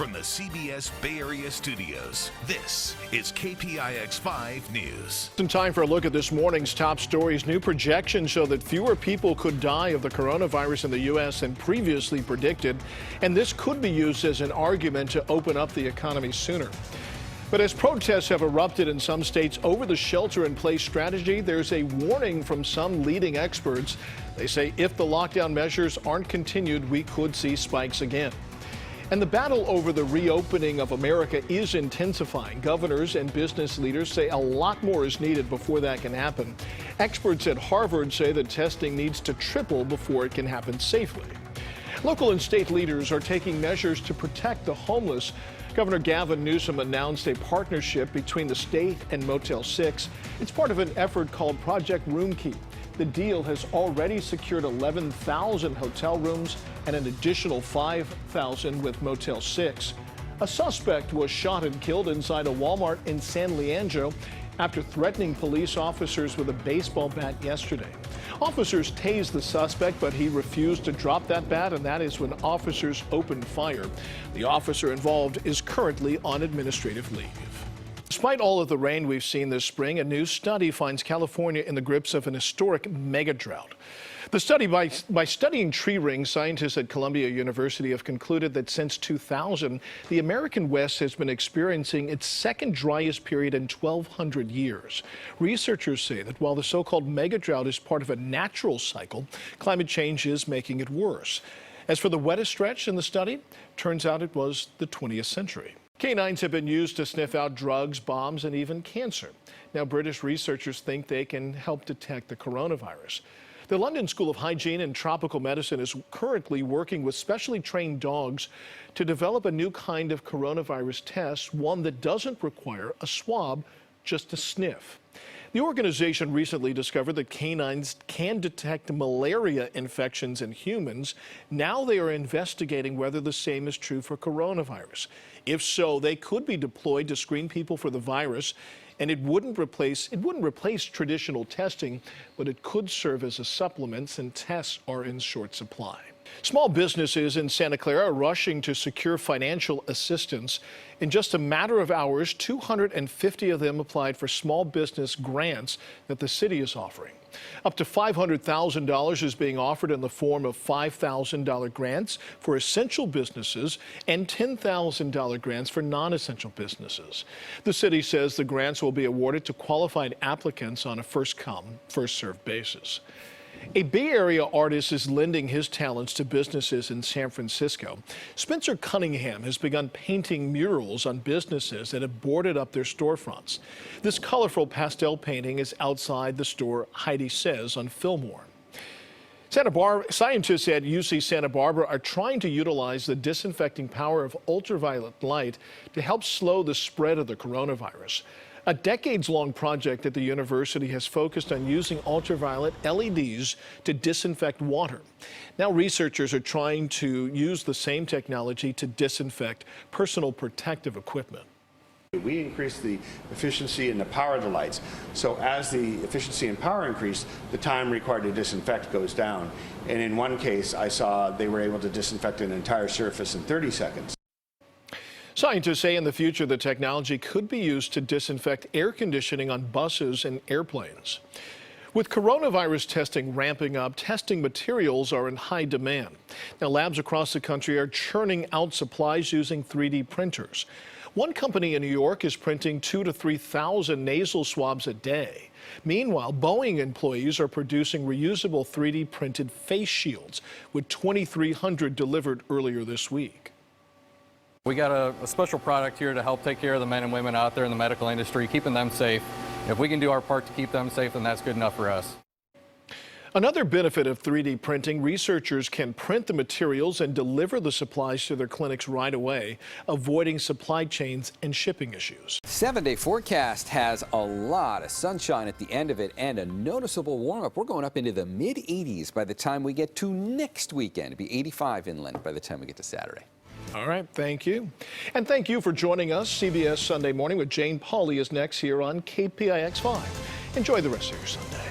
From the CBS Bay Area studios, this is KPIX 5 News. In time for a look at this morning's top stories. New projections show that fewer people could die of the coronavirus in the U.S. than previously predicted, and this could be used as an argument to open up the economy sooner. But as protests have erupted in some states over the shelter-in-place strategy, there's a warning from some leading experts. They say if the lockdown measures aren't continued, we could see spikes again. And the battle over the reopening of America is intensifying. Governors and business leaders say a lot more is needed before that can happen. Experts at Harvard say that testing needs to triple before it can happen safely. Local and state leaders are taking measures to protect the homeless. Governor Gavin Newsom announced a partnership between the state and Motel 6. It's part of an effort called Project Roomkeep. The deal has already secured 11,000 hotel rooms and an additional 5,000 with Motel 6. A suspect was shot and killed inside a Walmart in San Leandro after threatening police officers with a baseball bat yesterday. Officers tased the suspect, but he refused to drop that bat, and that is when officers opened fire. The officer involved is currently on administrative leave. Despite all of the rain we've seen this spring, a new study finds California in the grips of an historic mega drought. The study, by studying tree rings, scientists at Columbia University have concluded that since 2000, the American West has been experiencing its second driest period in 1,200 years. Researchers say that while the so-called mega drought is part of a natural cycle, climate change is making it worse. As for the wettest stretch in the study, turns out it was the 20th century. Canines have been used to sniff out drugs, bombs, and even cancer. Now, British researchers think they can help detect the coronavirus. The London School of Hygiene and Tropical Medicine is currently working with specially trained dogs to develop a new kind of coronavirus test, one that doesn't require a swab, just a sniff. The organization recently discovered that canines can detect malaria infections in humans. Now they are investigating whether the same is true for coronavirus. If so, they could be deployed to screen people for the virus, and it wouldn't replace traditional testing, but it could serve as a supplement since tests are in short supply. Small businesses in Santa Clara are rushing to secure financial assistance. In just a matter of hours, 250 of them applied for small business grants that the city is offering. Up to $500,000 is being offered in the form of $5,000 grants for essential businesses and $10,000 grants for non-essential businesses. The city says the grants will be awarded to qualified applicants on a first-come, first-served basis. A Bay Area artist is lending his talents to businesses in San Francisco. Spencer Cunningham has begun painting murals on businesses that have boarded up their storefronts. This colorful pastel painting is outside the store Heidi Says on Fillmore. Scientists at UC Santa Barbara are trying to utilize the disinfecting power of ultraviolet light to help slow the spread of the coronavirus. A decades-long project at the university has focused on using ultraviolet LEDs to disinfect water. Now researchers are trying to use the same technology to disinfect personal protective equipment. We increase the efficiency and the power of the lights. So as the efficiency and power increase, the time required to disinfect goes down. And in one case, I saw they were able to disinfect an entire surface in 30 seconds. Scientists say in the future the technology could be used to disinfect air conditioning on buses and airplanes. With coronavirus testing ramping up, testing materials are in high demand. Now, labs across the country are churning out supplies using 3D printers. One company in New York is printing 2,000 to 3,000 nasal swabs a day. Meanwhile, Boeing employees are producing reusable 3D printed face shields, with 2,300 delivered earlier this week. We got a special product here to help take care of the men and women out there in the medical industry, keeping them safe. If we can do our part to keep them safe, then that's good enough for us. Another benefit of 3D printing, researchers can print the materials and deliver the supplies to their clinics right away, avoiding supply chains and shipping issues. 7-day forecast has a lot of sunshine at the end of it and a noticeable warm-up. We're going up into the mid-80s by the time we get to next weekend. It'll be 85 inland by the time we get to Saturday. All right, thank you. And thank you for joining us. CBS Sunday Morning with Jane Pauley is next here on KPIX 5. Enjoy the rest of your Sunday.